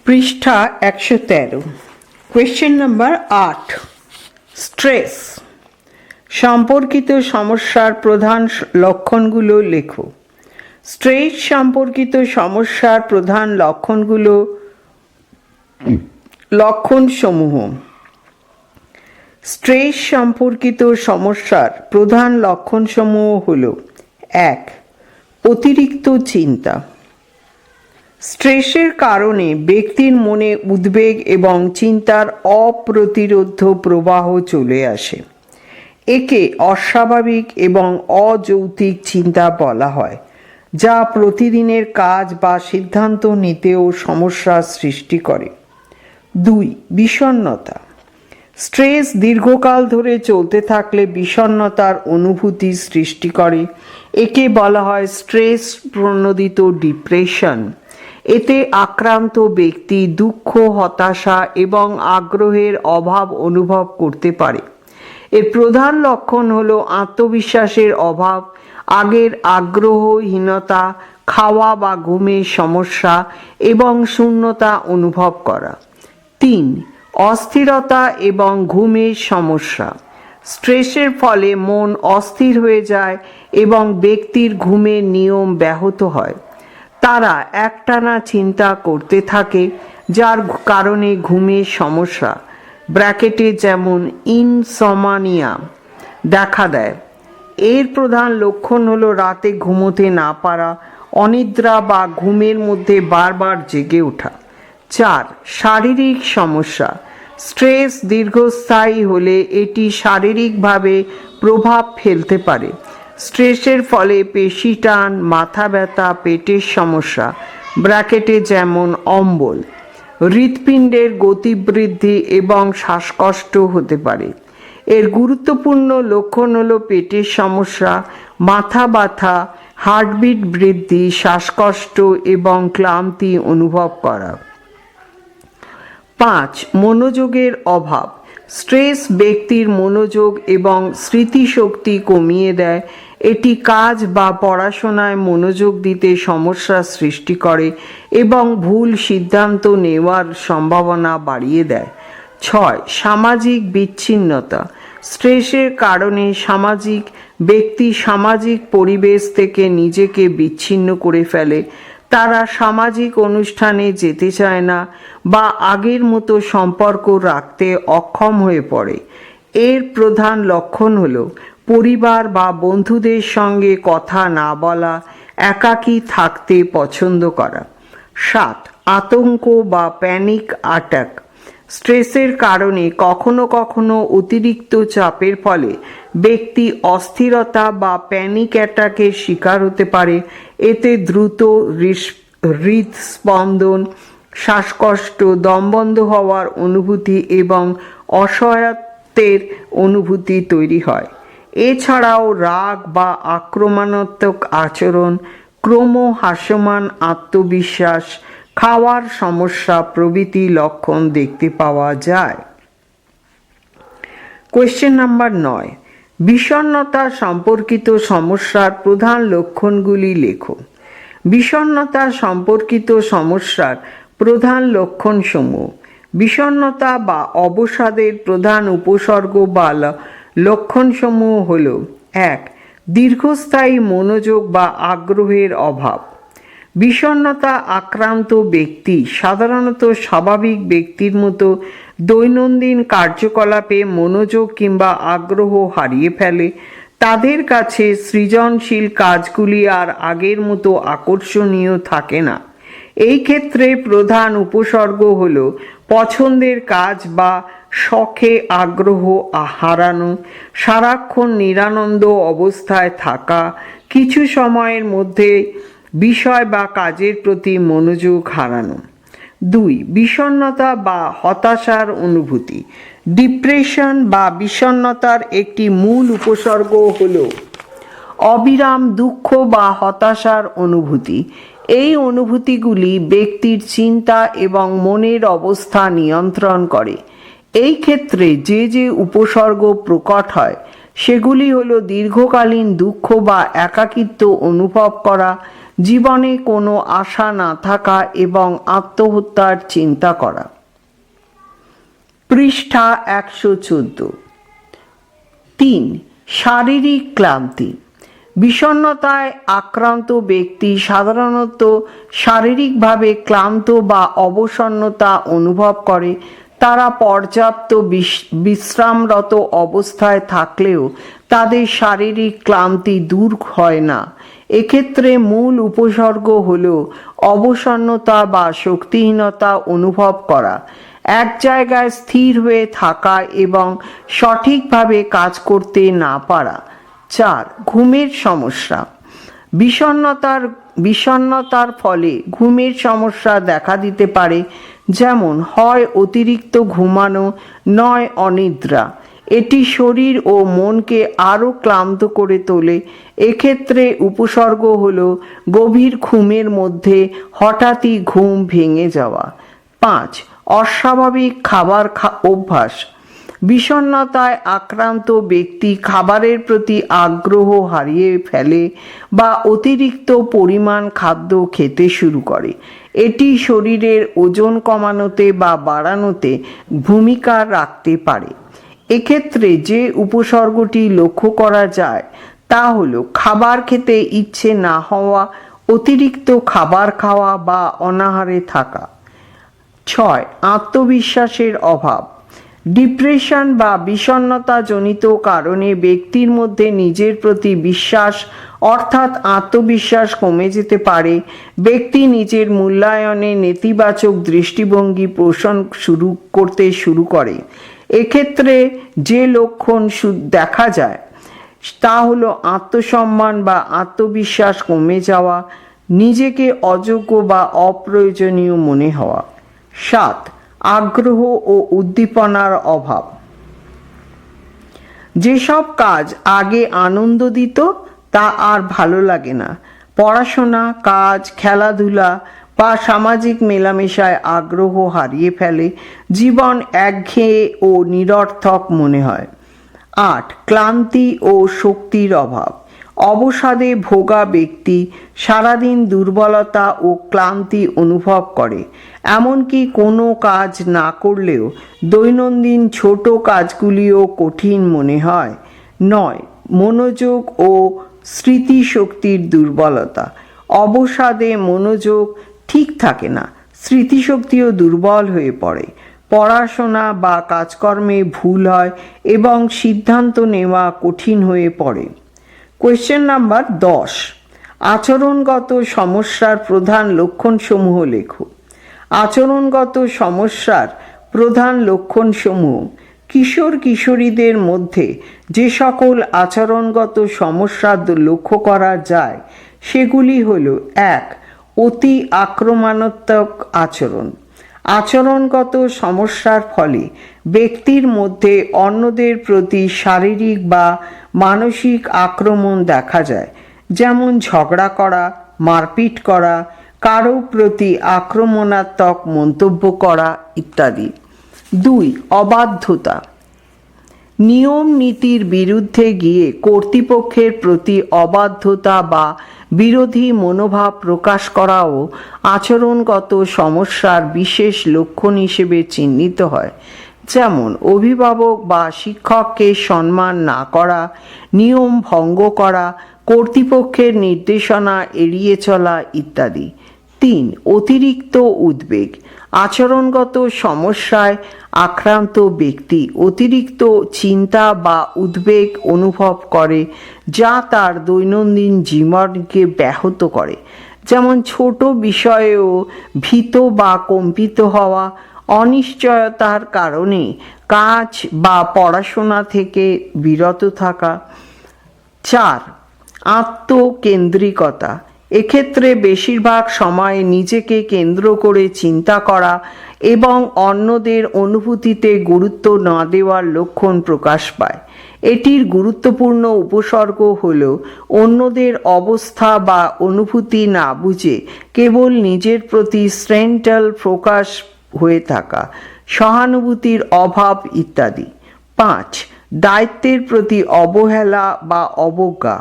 পৃষ্ঠা 113। Question number 8। Stress সম্পর্কিত সমস্যার প্রধান লক্ষণগুলো লেখো। স্ট্রেস সম্পর্কিত সমস্যার প্রধান লক্ষণসমূহ। স্ট্রেস সম্পর্কিত সমস্যার প্রধান লক্ষণসমূহ হল: 1. অতিরিক্ত চিন্তা। স্ট্রেসের কারণে ব্যক্তির মনে উদ্বেগ এবং চিন্তার অপ্রতিরোধ্য প্রবাহ চলে আসে। একে অস্বাভাবিক এবং অযৌক্তিক চিন্তা বলা হয়, যা প্রতিদিনের কাজ বা সিদ্ধান্ত নিতেও সমস্যার সৃষ্টি করে। 2. বিষণ্ণতা। স্ট্রেস দীর্ঘকাল ধরে চলতে থাকলে বিষণ্ণতার অনুভূতি সৃষ্টি করে। একে বলা হয় স্ট্রেস প্রণোদিত ডিপ্রেশন। এতে আক্রান্ত ব্যক্তি দুঃখ, হতাশা এবং আগ্রহের অভাব অনুভব করতে পারে। এর প্রধান লক্ষণ হল আত্মবিশ্বাসের অভাব, আগের আগ্রহহীনতা, খাওয়া বা ঘুমের সমস্যা এবং শূন্যতা অনুভব করা। 3. অস্থিরতা এবং ঘুমের সমস্যা। স্ট্রেসের ফলে মন অস্থির হয়ে যায় এবং ব্যক্তির ঘুমের নিয়ম ব্যাহত হয়। তারা একটানা চিন্তা করতে থাকে, যার কারণে ঘুমের সমস্যা ব্র্যাকেটে যেমন ইনসমনিয়া দেখা দেয়। এর প্রধান লক্ষণ হলো রাতে ঘুমোতে না পারা, অনিদ্রা বা ঘুমের মধ্যে বারবার জেগে ওঠা। 4. শারীরিক সমস্যা। স্ট্রেস দীর্ঘস্থায়ী হলে এটি শারীরিকভাবে প্রভাব ফেলতে পারে। স্ট্রেসের ফলে পেশি টান, মাথা ব্যথা, পেটের সমস্যা ব্র্যাকেটে যেমন অম্বল, হৃৎপিণ্ডের গতিবৃদ্ধি এবং শ্বাসকষ্ট হতে পারে। এর গুরুত্বপূর্ণ লক্ষণ হল পেটের সমস্যা, মাথা ব্যথা, হার্টবিট বৃদ্ধি, শ্বাসকষ্ট এবং ক্লান্তি অনুভব করা। 5. মনোযোগের অভাব। স্ট্রেস ব্যক্তির মনোযোগ এবং স্মৃতিশক্তি কমিয়ে দেয়। এটি কাজ বা পড়াশোনায় মনোযোগ দিতে সমস্যা সৃষ্টি করে এবং ভুল সিদ্ধান্ত নেওয়ার সম্ভাবনা বাড়িয়ে দেয়। 6. সামাজিক বিচ্ছিন্নতা। স্ট্রেসের কারণে ব্যক্তি সামাজিক পরিবেশ থেকে নিজেকে বিচ্ছিন্ন করে ফেলে। তারা সামাজিক অনুষ্ঠানে যেতে চায় না বা আগের মতো সম্পর্ক রাখতে অক্ষম হয়ে পড়ে। এর প্রধান লক্ষণ হল পরিবার বা বন্ধুদের সঙ্গে কথা না বলা, একাকী থাকতে পছন্দ করা। 7. আতঙ্ক বা প্যানিক অ্যাটাক। স্ট্রেসের কারণে কখনো কখনো অতিরিক্ত চাপের ফলে ব্যক্তি অস্থিরতা বা প্যানিক অ্যাটাকের শিকার হতে পারে। এতে দ্রুত হৃদস্পন্দন, শ্বাসকষ্ট, দমবন্ধ হওয়ার অনুভূতি এবং অসহায়ত্বের অনুভূতি তৈরি হয়। এছাড়াও রাগ বা আক্রমণাত্মক আচরণ, ক্রমহ্রাসমান আত্মবিশ্বাস, খাওয়ার সমস্যা প্রভৃতি লক্ষণ দেখতে পাওয়া যায়। Question number 9। বিষণ্ণতা সম্পর্কিত সমস্যার প্রধান লক্ষণগুলি লেখো। বিষণ্ণতা সম্পর্কিত সমস্যার প্রধান লক্ষণসমূহ। বিষণ্ণতা বা অবসাদের প্রধান উপসর্গ বা লক্ষণসমূহ হল: 1. দীর্ঘস্থায়ী মনোযোগ বা আগ্রহের অভাব। বিষণ্ণতা আক্রান্ত ব্যক্তি সাধারণত স্বাভাবিক ব্যক্তির মতো দৈনন্দিন কার্যকলাপে মনোযোগ কিংবা আগ্রহ হারিয়ে ফেলে। তাদের কাছে সৃজনশীল কাজগুলি আর আগের মতো আকর্ষণীয় থাকে না। এই ক্ষেত্রে প্রধান উপসর্গ হল পছন্দের কাজ বা শখে আগ্রহ হারানো, সারাক্ষণ নিরানন্দ অবস্থায় থাকা, কিছু সময়ের মধ্যে বিষয় বা কাজের প্রতি মনোযোগ হারানো। 2. বিষণ্ণতা বা হতাশার অনুভূতি। ডিপ্রেশন বা বিষণ্ণতার একটি মূল উপসর্গ হল অবিরাম দুঃখ বা হতাশার অনুভূতি। এই অনুভূতিগুলি ব্যক্তির চিন্তা এবং মনের অবস্থা নিয়ন্ত্রণ করে। এই ক্ষেত্রে যে উপসর্গ প্রকট হয় সেগুলি হল দীর্ঘকালীন দুঃখ বা একাকিত্ব অনুভব করা, জীবনে কোনো আশা না থাকা এবং আত্মহত্যার চিন্তা করা। পৃষ্ঠা 114। 3. শারীরিক ক্লান্তি। বিষণ্ণতায় আক্রান্ত ব্যক্তি সাধারণত শারীরিকভাবে ক্লান্ত বা অবসন্নতা অনুভব করে। তারা পর্যাপ্ত বিশ্রামরত অবস্থায় থাকলেও তাদের শারীরিক ক্লান্তি দূর হয় না। এক্ষেত্রে মূল উপসর্গ হল অবসন্নতা বা শক্তিহীনতা অনুভব করা, এক জায়গায় স্থির হয়ে থাকা এবং সঠিকভাবে কাজ করতে না পারা। 4. ঘুমের সমস্যা। বিষণ্ণতার ফলে ঘুমের সমস্যা দেখা দিতে পারে, যেমন হয় অতিরিক্ত ঘুমানো, নয় অনিদ্রা। এটি শরীর ও মনকে আরও ক্লান্ত করে তোলে। এক্ষেত্রে উপসর্গ হল গভীর ঘুমের মধ্যে হঠাৎই ঘুম ভেঙে যাওয়া। 5. অস্বাভাবিক খাবার অভ্যাস। বিষণ্ণতায় আক্রান্ত ব্যক্তি খাবারের প্রতি আগ্রহ হারিয়ে ফেলে বা অতিরিক্ত পরিমাণ খাদ্য খেতে শুরু করে। এটি শরীরের ওজন কমানোতে বা বাড়ানোতে ভূমিকা রাখতে পারে। এক্ষেত্রে যে উপসর্গটি লক্ষ্য করা যায় তা হলো খাবার খেতে ইচ্ছে না হওয়া, অতিরিক্ত খাবার খাওয়া বা অনাহারে থাকা। 6. আত্মবিশ্বাসের অভাব। ডিপ্রেশন বা বিষণ্ণতাজনিত কারণে ব্যক্তির মধ্যে নিজের প্রতি বিশ্বাস অর্থাৎ আত্মবিশ্বাস কমে যেতে পারে। ব্যক্তি নিজের মূল্যায়নে নেতিবাচক দৃষ্টিভঙ্গি পোষণ করতে শুরু করে। এক্ষেত্রে যে লক্ষণ দেখা যায় তা হলো আত্মসম্মান বা আত্মবিশ্বাস কমে যাওয়া, নিজেকে অযোগ্য বা অপ্রয়োজনীয় মনে হওয়া। 7. আগ্রহ ও উদ্দীপনার অভাব। যেসব কাজ আগে আনন্দ দিত তা আর ভালো লাগে না। পড়াশোনা, কাজ, খেলাধুলা বা সামাজিক মেলামেশায় আগ্রহ হারিয়ে ফেলে। জীবন একঘেয়ে ও নিরর্থক মনে হয়। 8. ক্লান্তি ও শক্তির অভাব। অবসাদে ভোগা ব্যক্তি সারাদিন দুর্বলতা ও ক্লান্তি অনুভব করে। এমনকি কোনো কাজ না করলেও দৈনন্দিন ছোট কাজগুলিও কঠিন মনে হয়। 9. মনোযোগ ও স্মৃতিশক্তির দুর্বলতা। অবসাদে মনোযোগ ঠিক থাকে না, স্মৃতিশক্তিও দুর্বল হয়ে পড়ে। পড়াশোনা বা কাজকর্মে ভুল হয় এবং সিদ্ধান্ত নেওয়া কঠিন হয়ে পড়ে। Question number 10। আচরণগত সমস্যার প্রধান লক্ষণসমূহ লেখো। আচরণগত সমস্যার প্রধান লক্ষণসমূহ। কিশোর কিশোরীদের মধ্যে যে সকল আচরণগত সমস্যা লক্ষ্য করা যায় সেগুলি হল: 1. অতি আক্রমণাত্মক আচরণ। আচরণগত সমস্যার ফলে ব্যক্তির মধ্যে অন্যদের প্রতি শারীরিক বা মানসিক আক্রমণ দেখা যায়, যেমন ঝগড়া করা, মারপিট করা, কারো প্রতি আক্রমণাত্মক মন্তব্য করা ইত্যাদি। 2. অবাধ্যতা। নিয়ম নীতির বিরুদ্ধে গিয়ে কর্তৃপক্ষের প্রতি অবাধ্যতা বা বিরোধী মনোভাব প্রকাশ করাও আচরণগত সমস্যার বিশেষ লক্ষণ হিসেবে চিহ্নিত হয়, যেমন অভিভাবক বা শিক্ষককে সম্মান না করা, নিয়ম ভঙ্গ করা, কর্তৃপক্ষের নির্দেশনা এড়িয়ে চলা ইত্যাদি। 3. অতিরিক্ত উদ্বেগ। আচরণগত সমস্যায় আক্রান্ত ব্যক্তি অতিরিক্ত চিন্তা বা উদ্বেগ অনুভব করে যা তার দৈনন্দিন জীবনকে ব্যাহত করে, যেমন ছোট বিষয়েও ভীত বা কম্পিত হওয়া, অনিশ্চয়তার কারণে কাজ বা পড়াশোনা থেকে বিরত থাকা। 4. আত্মকেন্দ্রিকতা। এক্ষেত্রে বেশিরভাগ সময় নিজেকে কেন্দ্র করে চিন্তা করা এবং অন্যদের অনুভূতিতে গুরুত্ব না দেওয়ার লক্ষণ প্রকাশ পায়। এটির গুরুত্বপূর্ণ উপসর্গ হল অন্যদের অবস্থা বা অনুভূতি না বুঝে কেবল নিজের প্রতি সেন্ট্রাল ফোকাস হয়ে থাকা, সহানুভূতির অভাব ইত্যাদি। 5. দায়িত্বের প্রতি অবহেলা বা অবজ্ঞা।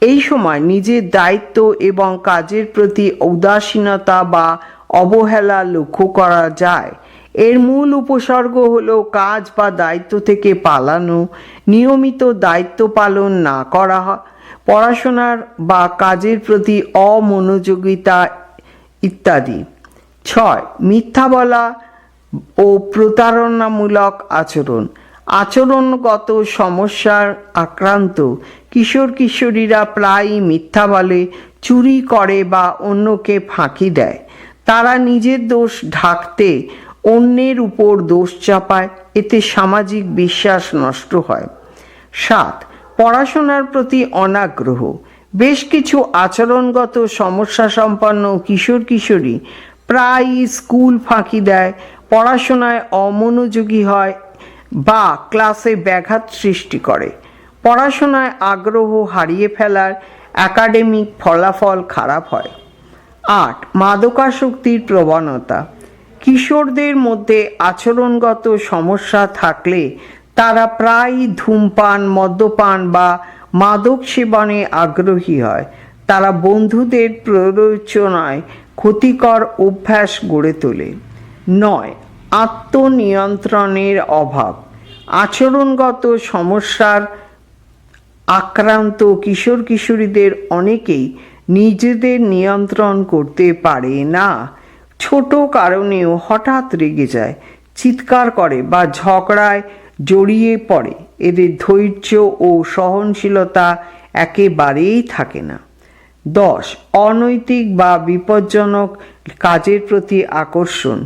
এই সময় নিজের দায়িত্ব এবং কাজের প্রতি উদাসীনতা বা অবহেলা লক্ষ্য করা যায়। এর মূল উপসর্গ হলো কাজ বা দায়িত্ব থেকে পালানো, নিয়মিত দায়িত্ব পালন না করা, পড়াশোনার বা কাজের প্রতি অমনোযোগিতা ইত্যাদি। 6. মিথ্যা বলা ও প্রতারণামূলক আচরণ। আচরণগত সমস্যার আক্রান্ত কিশোর কিশোরীরা প্রায়ই মিথ্যা বলে, চুরি করে বা অন্যকে ফাঁকি দেয়। তারা নিজের দোষ ঢাকতে অন্যের উপর দোষ চাপায়, এতে সামাজিক বিশ্বাস নষ্ট হয়। 7. পড়াশোনার প্রতি অনাগ্রহ। বেশ কিছু আচরণগত সমস্যা সম্পন্ন কিশোর কিশোরী প্রায়ই স্কুল ফাঁকি দেয়, পড়াশোনায় অমনোযোগী হয় বা ক্লাসে ব্যাঘাত সৃষ্টি করে। পড়াশোনায় আগ্রহ হারিয়ে ফেলার একাডেমিক ফলাফল খারাপ হয়। 8. মাদকাসক্তির প্রবণতা। কিশোরদের মধ্যে আচরণগত সমস্যা থাকলে তারা প্রায়ই ধূমপান, মদ্যপান বা মাদক সেবনে আগ্রহী হয়। তারা বন্ধুদের প্ররোচনায় ক্ষতিকর অভ্যাস গড়ে তোলে। 9. আত্মনিয়ন্ত্রণের অভাব। আচরণগত সমস্যার আক্রান্ত কিশোর কিশোরীদের অনেকেই নিজেদের নিয়ন্ত্রণ করতে পারে না। ছোট কারণেও হঠাৎ রেগে যায়, চিৎকার করে বা ঝগড়ায় জড়িয়ে পড়ে। এদের ধৈর্য ও সহনশীলতা একেবারেই থাকে না। 10. অনৈতিক বা বিপজ্জনক কাজের প্রতি আকর্ষণ।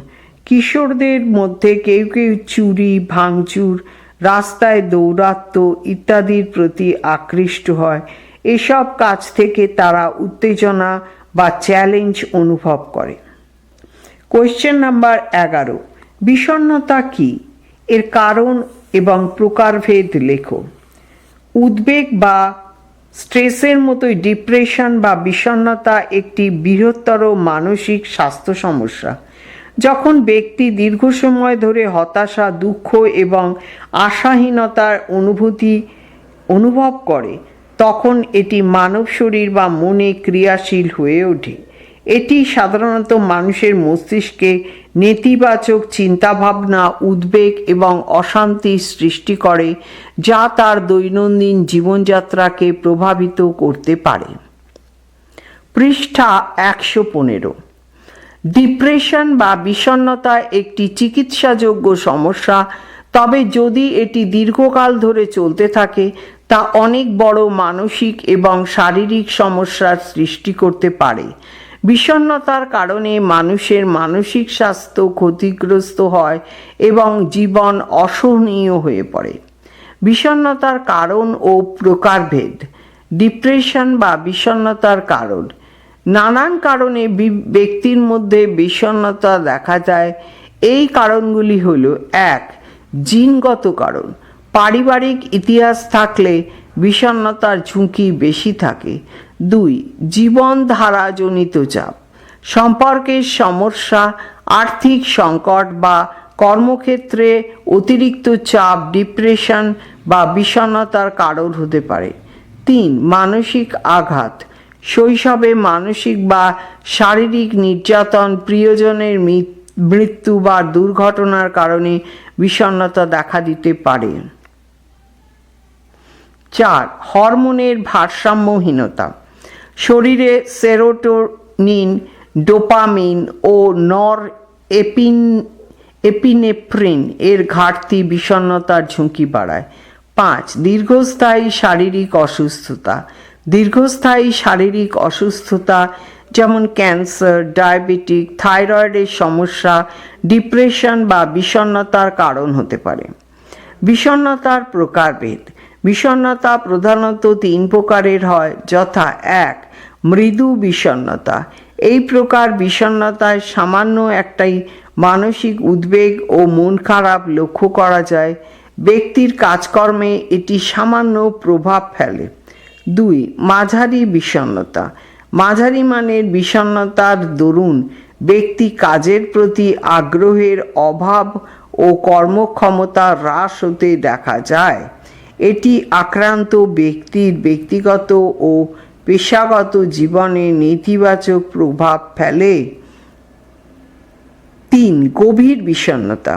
কিশোরদের মধ্যে কেউ কেউ চুরি, ভাঙচুর, রাস্তায় দৌরাত্ম্য ইত্যাদির প্রতি আকৃষ্ট হয়। এসব কাজ থেকে তারা উত্তেজনা বা চ্যালেঞ্জ অনুভব করে। Question number 11। বিষণ্ণতা কি? এর কারণ এবং প্রকারভেদ লেখো। উদ্বেগ বা স্ট্রেসের মতোই ডিপ্রেশন বা বিষণ্ণতা একটি বৃহত্তর মানসিক স্বাস্থ্য সমস্যা। যখন ব্যক্তি দীর্ঘ সময় ধরে হতাশা, দুঃখ এবং আশাহীনতার অনুভব করে, তখন এটি মানব শরীর বা মনে ক্রিয়াশীল হয়ে ওঠে। এটি সাধারণত মানুষের মস্তিষ্কে নেতিবাচক চিন্তাভাবনা, উদ্বেগ এবং অশান্তি সৃষ্টি করে, যা তার দৈনন্দিন জীবনযাত্রাকে প্রভাবিত করতে পারে। পৃষ্ঠা 115। ডিপ্রেশন বা বিষণ্ণতা একটি চিকিৎসাযোগ্য সমস্যা, তবে যদি এটি দীর্ঘকাল ধরে চলতে থাকে তা অনেক বড় মানসিক এবং শারীরিক সমস্যার সৃষ্টি করতে পারে। বিষণ্ণতার কারণে মানুষের মানসিক স্বাস্থ্য ক্ষতিগ্রস্ত হয় এবং জীবন অসহনীয় হয়ে পড়ে। বিষণ্ণতার কারণ ও প্রকারভেদ। ডিপ্রেশন বা বিষণ্ণতার কারণ। নানান কারণে ব্যক্তির মধ্যে বিষণ্ণতা দেখা যায়। এই কারণগুলি হল: 1. জিনগত কারণ। পারিবারিক ইতিহাস থাকলে বিষণ্ণতার ঝুঁকি বেশি থাকে। 2. জীবনধারাজনিত চাপ। সম্পর্কের সমস্যা, আর্থিক সংকট বা কর্মক্ষেত্রে অতিরিক্ত চাপ ডিপ্রেশন বা বিষণ্ণতার কারণ হতে পারে। 3. মানসিক আঘাত। শৈশবে মানসিক বা শারীরিক নির্যাতন, প্রিয়জনের মৃত্যু বা দুর্ঘটনার কারণে বিষণ্ণতা দেখা দিতে পারে। 4. হরমোনের ভারসাম্যহীনতা। শরীরে সেরোটোনিন, ডোপামিন ও এপিনেফ্রিন এর ঘাটতি বিষণ্ণতার ঝুঁকি বাড়ায়। 5. দীর্ঘস্থায়ী শারীরিক অসুস্থতা। দীর্ঘস্থায়ী শারীরিক অসুস্থতা যেমন ক্যান্সার, ডায়াবেটিক, থাইরয়েডের সমস্যা ডিপ্রেশন বা বিষণ্ণতার কারণ হতে পারে। বিষণ্ণতার প্রকারভেদ। বিষণ্ণতা প্রধানত 3 প্রকারের হয়, যথা: 1. মৃদু বিষণ্ণতা। এই প্রকার বিষণ্ণতায় সামান্য একটাই মানসিক উদ্বেগ ও মন খারাপ লক্ষ্য করা যায়। ব্যক্তির কাজকর্মে এটি সামান্য প্রভাব ফেলে। 2. মাঝারি বিষণ্ণতা। মাঝারি মানের বিষণ্ণতার দরুন ব্যক্তি কাজের প্রতি আগ্রহের অভাব ও কর্মক্ষমতা হ্রাস হতে দেখা যায়। এটি আক্রান্ত ব্যক্তির ব্যক্তিগত ও পেশাগত জীবনে নেতিবাচক প্রভাব ফেলে। 3. গভীর বিষণ্ণতা।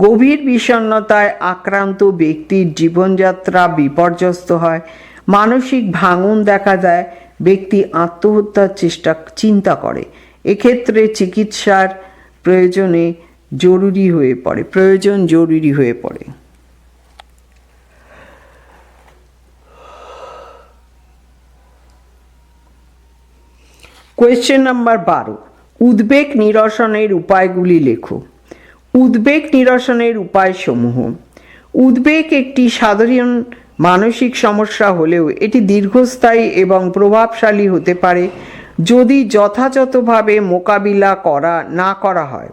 গভীর বিষণ্ণতায় আক্রান্ত ব্যক্তির জীবনযাত্রা বিপর্যস্ত হয়, মানসিক ভাঙন দেখা দেয়, ব্যক্তি আত্মহত্যার চিন্তা করে। এক্ষেত্রে চিকিৎসার প্রয়োজন জরুরি হয়ে পড়ে। কোয়েশ্চেন নাম্বার 12, উদ্বেগ নিরসনের উপায়গুলি লেখো। উদ্বেগ নিরসনের উপায়সমূহ। উদ্বেগ একটি সাধারণ মানসিক সমস্যা হলেও এটি দীর্ঘস্থায়ী এবং প্রভাবশালী হতে পারে যদি যথাযথভাবে মোকাবিলা না করা হয়।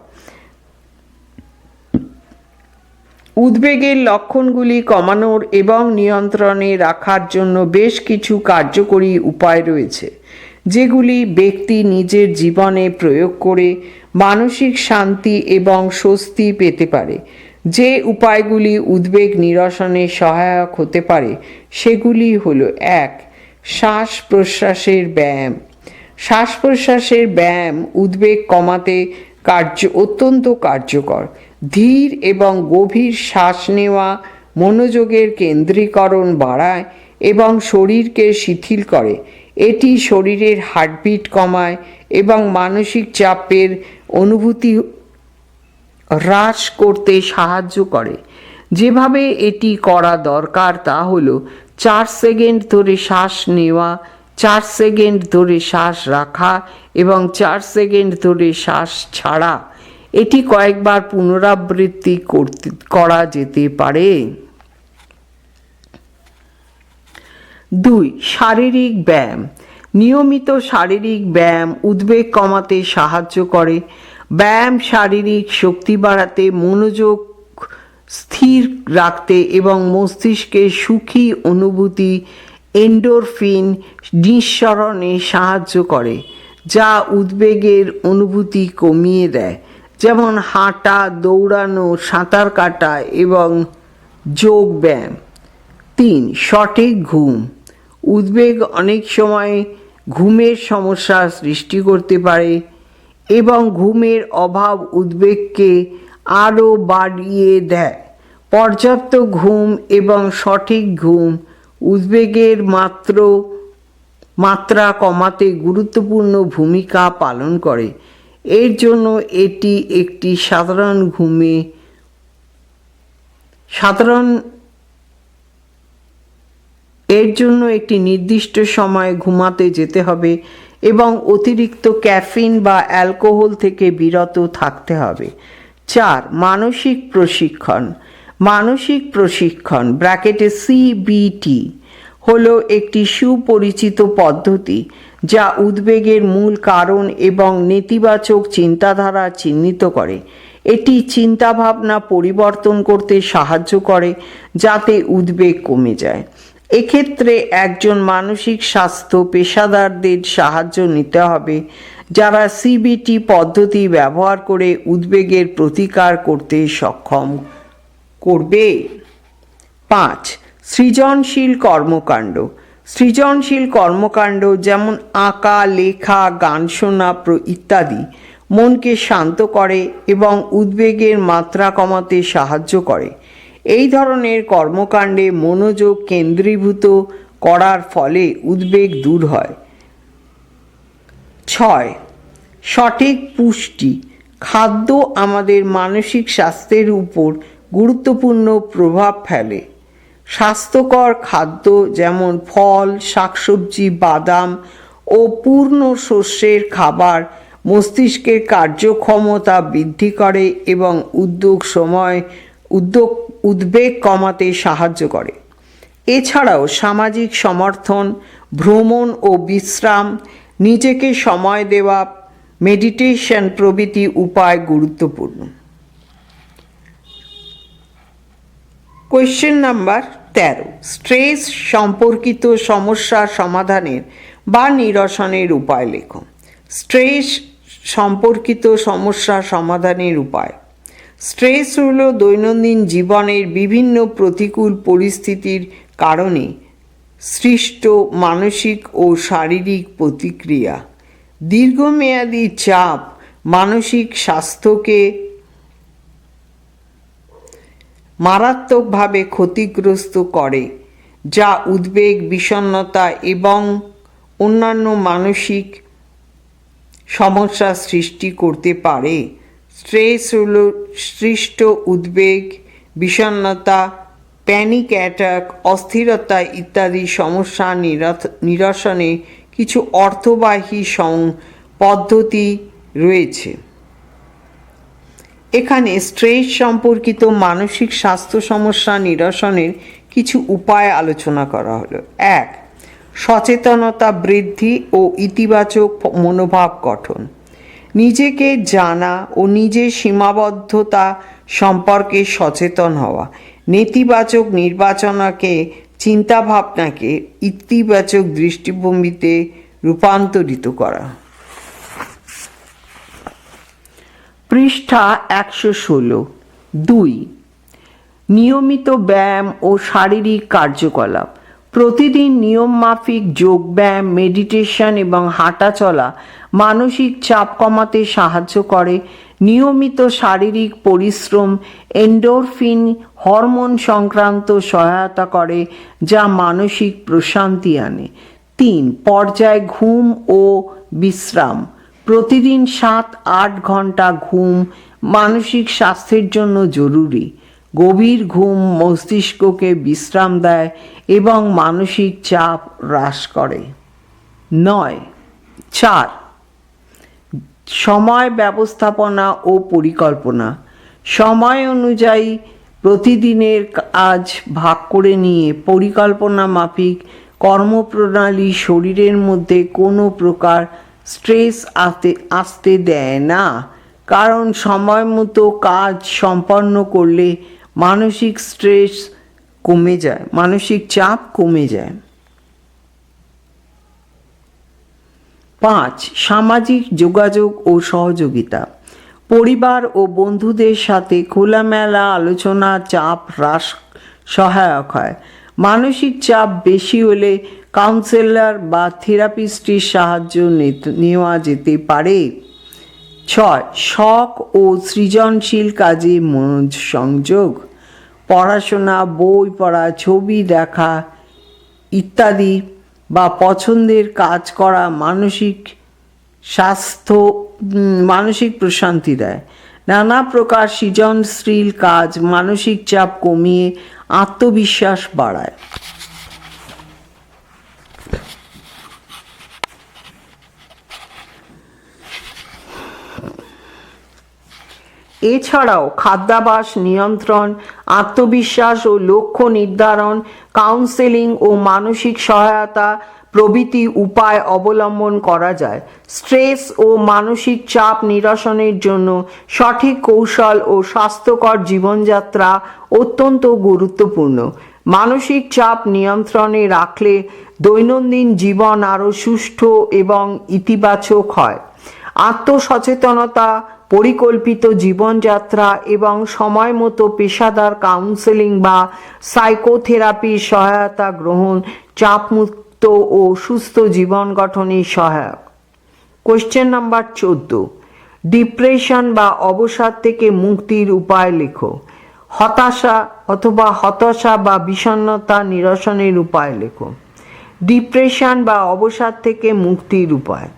উদ্বেগের লক্ষণগুলি কমানোর এবং নিয়ন্ত্রণে রাখার জন্য বেশ কিছু কার্যকরী উপায় রয়েছে, যেগুলি ব্যক্তি নিজের জীবনে প্রয়োগ করে মানসিক শান্তি এবং স্বস্তি পেতে পারে। যে উপায়গুলি উদ্বেগ নিরসনে সহায়ক হতে পারে সেগুলি হলো: 1. শ্বাস প্রশ্বাসের ব্যায়াম। শ্বাস প্রশ্বাসের ব্যায়াম উদ্বেগ কমাতে অত্যন্ত কার্যকর। ধীর এবং গভীর শ্বাস নেওয়া মনোযোগের কেন্দ্রীকরণ বাড়ায় এবং শরীরকে শিথিল করে। এটি শরীরের হার্টবিট কমায় এবং মানসিক চাপের অনুভূতি হ্রাস করতে সাহায্য করে। যেভাবে এটি করা দরকার তা হলো 4 সেকেন্ড ধরে শ্বাস নেওয়া, 4 সেকেন্ড ধরে শ্বাস রাখা এবং 4 সেকেন্ড ধরে শ্বাস ছাড়া। এটি কয়েকবার পুনরাবৃত্তি করা যেতে পারে। 2. শারীরিক ব্যায়াম। নিয়মিত শারীরিক ব্যায়াম উদ্বেগ কমাতে সাহায্য করে। ব্যায়াম শারীরিক শক্তি বাড়াতে, মনোযোগ স্থির রাখতে এবং মস্তিষ্কে সুখী অনুভূতি এন্ডোরফিন নিঃসরণে সাহায্য করে, যা উদ্বেগের অনুভূতি কমিয়ে দেয়, যেমন হাঁটা, দৌড়ানো, সাঁতার কাটা এবং যোগ ব্যায়াম। 3. সঠিক ঘুম। উদ্বেগ অনেক সময় ঘুমের সমস্যা সৃষ্টি করতে পারে এবং ঘুমের অভাব উদ্বেগকে আরও বাড়িয়ে দেয়। পর্যাপ্ত ঘুম এবং সঠিক ঘুম উদ্বেগের মাত্রা কমাতে গুরুত্বপূর্ণ ভূমিকা পালন করে। এর জন্য একটি নির্দিষ্ট সময়ে ঘুমাতে যেতে হবে এবং অতিরিক্ত ক্যাফিন বা অ্যালকোহল থেকে বিরত থাকতে হবে। 4. মানসিক প্রশিক্ষণ। মানসিক প্রশিক্ষণ (CBT) হলো একটি সুপরিচিত পদ্ধতি যা উদ্বেগের মূল কারণ এবং নেতিবাচক চিন্তাধারা চিহ্নিত করে। এটি চিন্তাভাবনা পরিবর্তন করতে সাহায্য করে যাতে উদ্বেগ কমে যায়। এক্ষেত্রে একজন মানসিক স্বাস্থ্য পেশাদারদের সাহায্য নিতে হবে যারা CBT পদ্ধতি ব্যবহার করে উদ্বেগের প্রতিকার করতে সক্ষম করবে। 5. সৃজনশীল কর্মকাণ্ড। সৃজনশীল কর্মকাণ্ড যেমন আঁকা, লেখা, গান শোনা ইত্যাদি মনকে শান্ত করে এবং উদ্বেগের মাত্রা কমাতে সাহায্য করে। এই ধরনের কর্মকাণ্ডে মনোযোগ কেন্দ্রীভূত করার ফলে উদ্বেগ দূর হয়। 6. সঠিক পুষ্টি। খাদ্য আমাদের মানসিক স্বাস্থ্যের উপর গুরুত্বপূর্ণ প্রভাব ফেলে। স্বাস্থ্যকর খাদ্য যেমন ফল, শাকসবজি, বাদাম ও পূর্ণ শস্যের খাবার মস্তিষ্কের কার্যক্ষমতা বৃদ্ধি করে এবং উদ্বেগ কমাতে সাহায্য করে। এছাড়াও সামাজিক সমর্থন, ভ্রমণ ও বিশ্রাম, নিজেকে সময় দেওয়া, মেডিটেশন প্রভৃতি উপায় গুরুত্বপূর্ণ। কোয়েশ্চেন নাম্বার 13, স্ট্রেস সম্পর্কিত সমস্যা সমাধানের বা নিরসনের উপায় লেখো। স্ট্রেস সম্পর্কিত সমস্যা সমাধানের উপায়। স্ট্রেস হলো দৈনন্দিন জীবনের বিভিন্ন প্রতিকূল পরিস্থিতির কারণে সৃষ্ট মানসিক ও শারীরিক প্রতিক্রিয়া। দীর্ঘমেয়াদী চাপ মানসিক স্বাস্থ্যকে মারাত্মকভাবে ক্ষতিগ্রস্ত করে, যা উদ্বেগ, বিষণ্ণতা এবং অন্যান্য মানসিক সমস্যা সৃষ্টি করতে পারে। স্ট্রেস হল সৃষ্ট উদ্বেগ, বিষণ্ণতা, প্যানিক অ্যাটাক, অস্থিরতা ইত্যাদি সমস্যা নিরসনে কিছু অর্থবাহী পদ্ধতি রয়েছে। এখানে স্ট্রেস সম্পর্কিত মানসিক স্বাস্থ্য সমস্যা নিরসনের কিছু উপায় আলোচনা করা হলো। 1. সচেতনতা বৃদ্ধি ও ইতিবাচক মনোভাব গঠন। নিজেকে জানা ও নিজের সীমাবদ্ধতা সম্পর্কে সচেতন হওয়া। নেতিবাচক নির্বাচনকে চিন্তাভাবনাকে ইতিবাচক দৃষ্টিভঙ্গিতে রূপান্তরিত করা। পৃষ্ঠা 116। 2. নিয়মিত ব্যায়াম ও শারীরিক কার্যকলাপ। প্রতিদিন নিয়মমাফিক যোগব্যায়াম, মেডিটেশন এবং হাঁটা চলা মানসিক চাপ কমাতে সাহায্য করে। নিয়মিত শারীরিক পরিশ্রম এন্ডোরফিন হরমোন সংক্রান্ত সহায়তা করে, যা মানসিক প্রশান্তি আনে। 3. পর্যায় ঘুম ও বিশ্রাম। প্রতিদিন 7-8 ঘন্টা ঘুম মানসিক স্বাস্থ্যের জন্য জরুরি। গভীর ঘুম মস্তিষ্ককে বিশ্রাম দেয় এবং মানসিক চাপ হ্রাস করে। 4. সময় ব্যবস্থাপনা ও পরিকল্পনা। সময় অনুযায়ী প্রতিদিনের কাজ ভাগ করে নিয়ে পরিকল্পনা মাফিক কর্মপ্রণালী শরীরের মধ্যে কোনো প্রকার স্ট্রেস আসতে দেয় না, কারণ সময় মতো কাজ সম্পন্ন করলে মানসিক স্ট্রেস কমে যায়, মানসিক চাপ কমে যায়। 5. সামাজিক যোগাযোগ ও সহযোগিতা। পরিবার ও বন্ধুদের সাথে খোলামেলা আলোচনা চাপ হ্রাস সহায়ক হয়। মানসিক চাপ বেশি হলে কাউন্সেলর বা থেরাপিস্টের সাহায্য নেওয়া যেতে পারে। 6. শখ ও সৃজনশীল কাজে মনোসংযোগ। পড়াশোনা, বই পড়া, ছবি দেখা ইত্যাদি বা পছন্দের কাজ করা মানসিক প্রশান্তি দেয়। নানা প্রকার সৃজনশীল কাজ মানসিক চাপ কমিয়ে আত্মবিশ্বাস বাড়ায়। এছাড়াও খাদ্যাভ্যাস নিয়ন্ত্রণ, আত্মবিশ্বাস ও লক্ষ্য নির্ধারণ, কাউন্সেলিং ও মানসিক সহায়তা প্রভৃতি উপায় অবলম্বন করা যায়। স্ট্রেস ও মানসিক চাপ নিরসনের জন্য সঠিক কৌশল ও স্বাস্থ্যকর জীবনযাত্রা অত্যন্ত গুরুত্বপূর্ণ। মানসিক চাপ নিয়ন্ত্রণে রাখলে দৈনন্দিন জীবন আরও সুষ্ঠু এবং ইতিবাচক হয়। আত্মসচেতনতা, পরিকল্পিত জীবনযাত্রা এবং সময় মতো পেশাদার কাউন্সেলিং বা সাইকোথেরাপির সহায়তা গ্রহণ চাপমুক্ত ও সুস্থ জীবন গঠনে সহায়ক। Question number 14। ডিপ্রেশন বা অবসাদ থেকে মুক্তির উপায় লেখো। হতাশা বা বিষণ্ণতা নিরসনের উপায় লেখো। ডিপ্রেশন বা অবসাদ থেকে মুক্তির উপায়।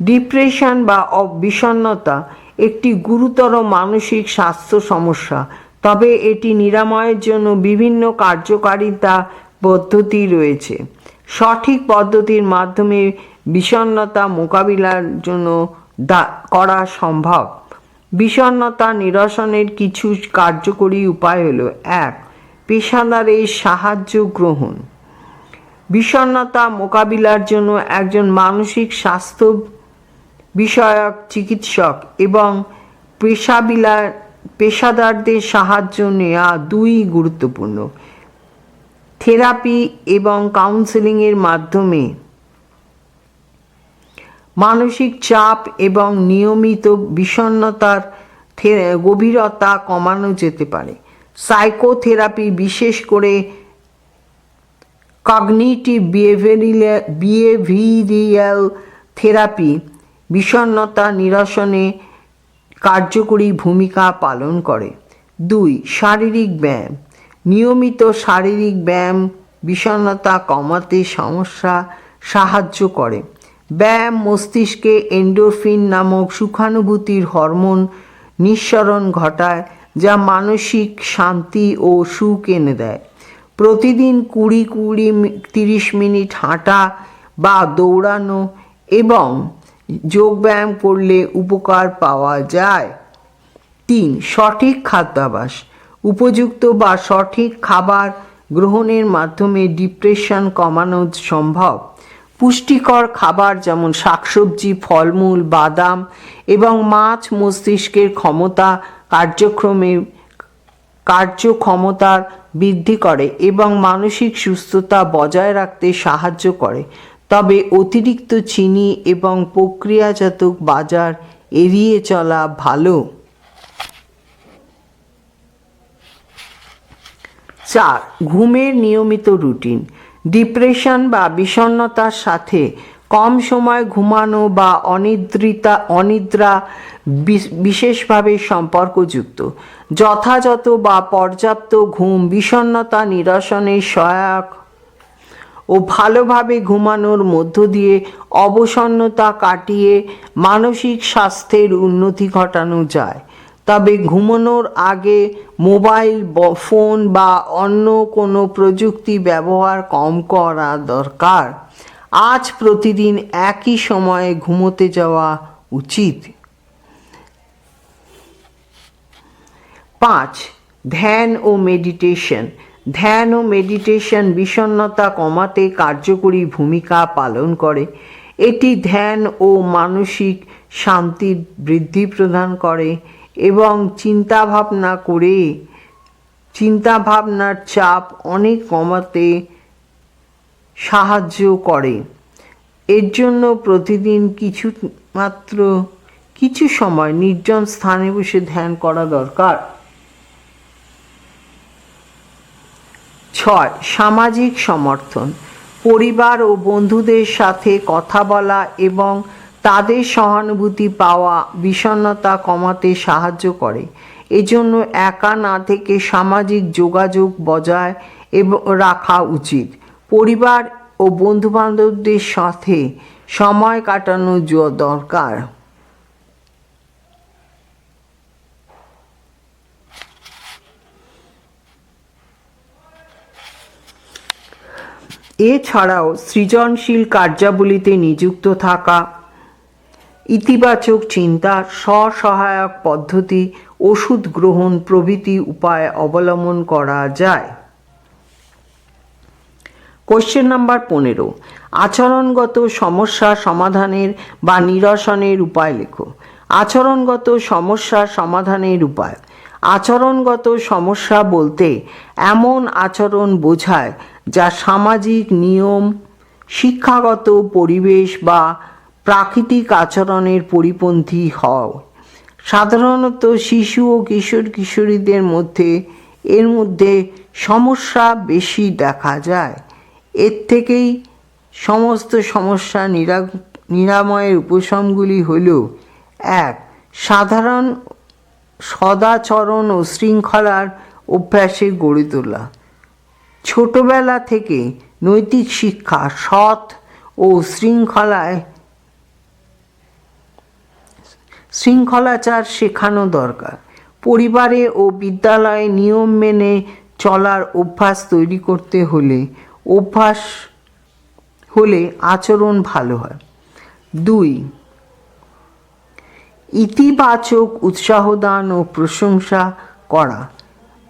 ডিপ্রেশন বা বিষণ্ণতা একটি গুরুতর মানসিক স্বাস্থ্য সমস্যা, তবে এটি নিরাময়ের জন্য বিভিন্ন কার্যকারিতা পদ্ধতি রয়েছে। সঠিক পদ্ধতির মাধ্যমে বিষণ্ণতা মোকাবিলার জন্য করা সম্ভব। বিষণ্ণতা নিরসনের কিছু কার্যকরী উপায় হলো: 1. পেশাদারের সাহায্য গ্রহণ। বিষণ্ণতা মোকাবিলার জন্য একজন মানসিক স্বাস্থ্য বিষয়ক চিকিৎসক এবং পেশাদারদের সাহায্য নেওয়া গুরুত্বপূর্ণ। থেরাপি এবং কাউন্সেলিংয়ের মাধ্যমে মানসিক চাপ এবং নিয়মিত বিষণ্ণতার গভীরতা কমানো যেতে পারে। সাইকোথেরাপি বিশেষ করে কগনিটিভ বিহেভিয়ারাল থেরাপি বিষণ্ণতা নিরসনে কার্যকরী ভূমিকা পালন করে। 2. শারীরিক ব্যায়াম। নিয়মিত শারীরিক ব্যায়াম বিষণ্ণতা কমাতে সাহায্য করে। ব্যায়াম মস্তিষ্কে এন্ডোরফিন নামক সুখানুভূতির হরমোন নিঃসরণ ঘটায়, যা মানসিক শান্তি ও সুখ এনে দেয়। প্রতিদিন 20-30 মিনিট হাঁটা বা দৌড়ানো এবং যোগব্যায়াম করলে উপকার পাওয়া যায়। 3. সঠিক খাদ্যাভ্যাস। উপযুক্ত বা সঠিক খাবার গ্রহণের মাধ্যমে ডিপ্রেশন কমানো সম্ভব। পুষ্টিকর খাবার যেমন শাকসবজি, ফলমূল, বাদাম এবং মাছ মস্তিষ্কের কার্যক্ষমতার বৃদ্ধি করে এবং মানসিক সুস্থতা বজায় রাখতে সাহায্য করে। তবে অতিরিক্ত চিনি এবং প্রক্রিয়াজাত বাজার এড়িয়ে চলা ভালো। 4. ঘুমের নিয়মিত রুটিন। ডিপ্রেশন বা বিষণ্ণতার সাথে কম সময় ঘুমানো বা অনিদ্রা বিশেষভাবে সম্পর্কযুক্ত। যথাযথ বা পর্যাপ্ত ঘুম বিষণ্ণতা নিরসনে সহায়ক ও ভালোভাবে ঘুমানোর মধ্য দিয়ে অবসন্নতা কাটিয়ে মানসিক স্বাস্থ্যের উন্নতি ঘটানো যায়। তবে ঘুমানোর আগে মোবাইল ফোন বা অন্য কোনো প্রযুক্তি ব্যবহার কম করা দরকার। আজ প্রতিদিন একই সময়ে ঘুমোতে যাওয়া উচিত। 5. ধ্যান ও মেডিটেশন। ধ্যান ও মেডিটেশন বিষণ্ণতা কমাতে কার্যকরী ভূমিকা পালন করে। এটি ধ্যান ও মানসিক শান্তির বৃদ্ধি প্রদান করে এবং চিন্তাভাবনার চাপ অনেক কমাতে সাহায্য করে। এর জন্য প্রতিদিন কিছু সময় নির্জন স্থানে বসে ধ্যান করা দরকার। 6. সামাজিক সমর্থন। পরিবার ও বন্ধুদের সাথে কথা বলা এবং তাদের সহানুভূতি পাওয়া বিষণ্ণতা কমাতে সাহায্য করে। এজন্য একা না থেকে সামাজিক যোগাযোগ বজায় রাখা উচিত। পরিবার ও বন্ধুবান্ধবদের সাথে সময় কাটানো দরকার। এছাড়াও সৃজনশীল কার্যাবলীতে নিযুক্ত থাকা, ইতিবাচক চিন্তা, স্ব-সহায়ক পদ্ধতি, ওষুধ গ্রহণ প্রভৃতি উপায় অবলম্বন করা যায়। Question number 15। আচরণগত সমস্যা সমাধানের বা নিরসনের উপায় লেখো। আচরণগত সমস্যা সমাধানের উপায়। আচরণগত সমস্যা বলতে এমন আচরণ বোঝায় যা সামাজিক নিয়ম, শিক্ষাগত পরিবেশ বা প্রাকৃতিক আচরণের পরিপন্থী হয়। সাধারণত শিশু ও কিশোরীদের এর মধ্যে সমস্যা বেশি দেখা যায়। এর থেকেই সমস্ত সমস্যা নিরাময়ের উপশমগুলি হল: 1. সদাচরণ ও শৃঙ্খলার অভ্যাসে গড়ে তোলা। ছোটবেলা থেকে নৈতিক শিক্ষা, সৎ ও শৃঙ্খলাচার শেখানো দরকার। পরিবারে ও বিদ্যালয়ে নিয়ম মেনে চলার অভ্যাস তৈরি করতে হলে আচরণ ভালো হয়। 2. ইতিবাচক উৎসাহদান ও প্রশংসা করা।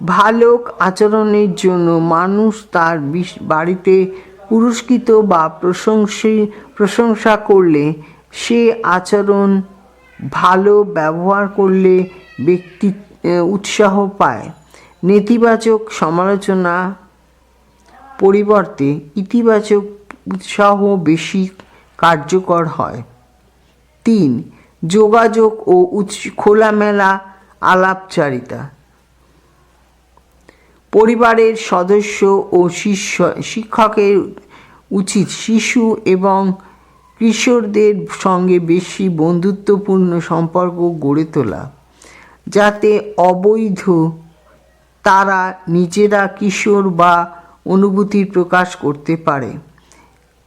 ভালো আচরণের জন্য মানুষ তার বাড়িতে পুরস্কৃত বা প্রশংসা করলে সে আচরণ ভালো ব্যবহার করলে ব্যক্তি উৎসাহ পায়। নেতিবাচক সমালোচনা পরিবর্তে ইতিবাচক উৎসাহ বেশি কার্যকর হয়। 3. যোগাযোগ ও খোলামেলা আলাপচারিতা। পরিবারের সদস্য ও শিক্ষকের উচিত শিশু এবং কিশোরদের সঙ্গে বেশি বন্ধুত্বপূর্ণ সম্পর্ক গড়ে তোলা, যাতে অবৈধ তারা নিজেরা কিশোর বা অনুভূতির প্রকাশ করতে পারে,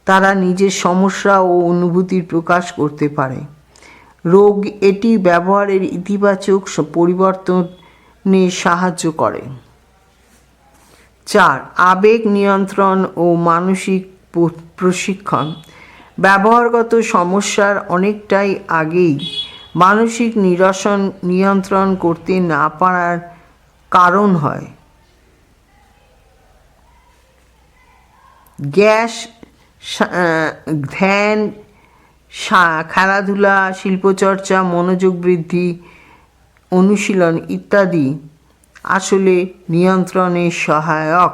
তারা নিজের সমস্যা ও অনুভূতির প্রকাশ করতে পারে। রোগ এটি ব্যবহারের ইতিবাচক পরিবর্তনে সাহায্য করে। 4. আবেগ নিয়ন্ত্রণ ও মানসিক প্রশিক্ষণ। ব্যবহারগত সমস্যার অনেকটাই আগেই মানসিক নিয়ন্ত্রণ করতে না পারার কারণ হয়। ধ্যান, খেলাধুলা, শিল্পচর্চা, মনোযোগ বৃদ্ধি, অনুশীলন ইত্যাদি আসলে নিয়ন্ত্রণে সহায়ক।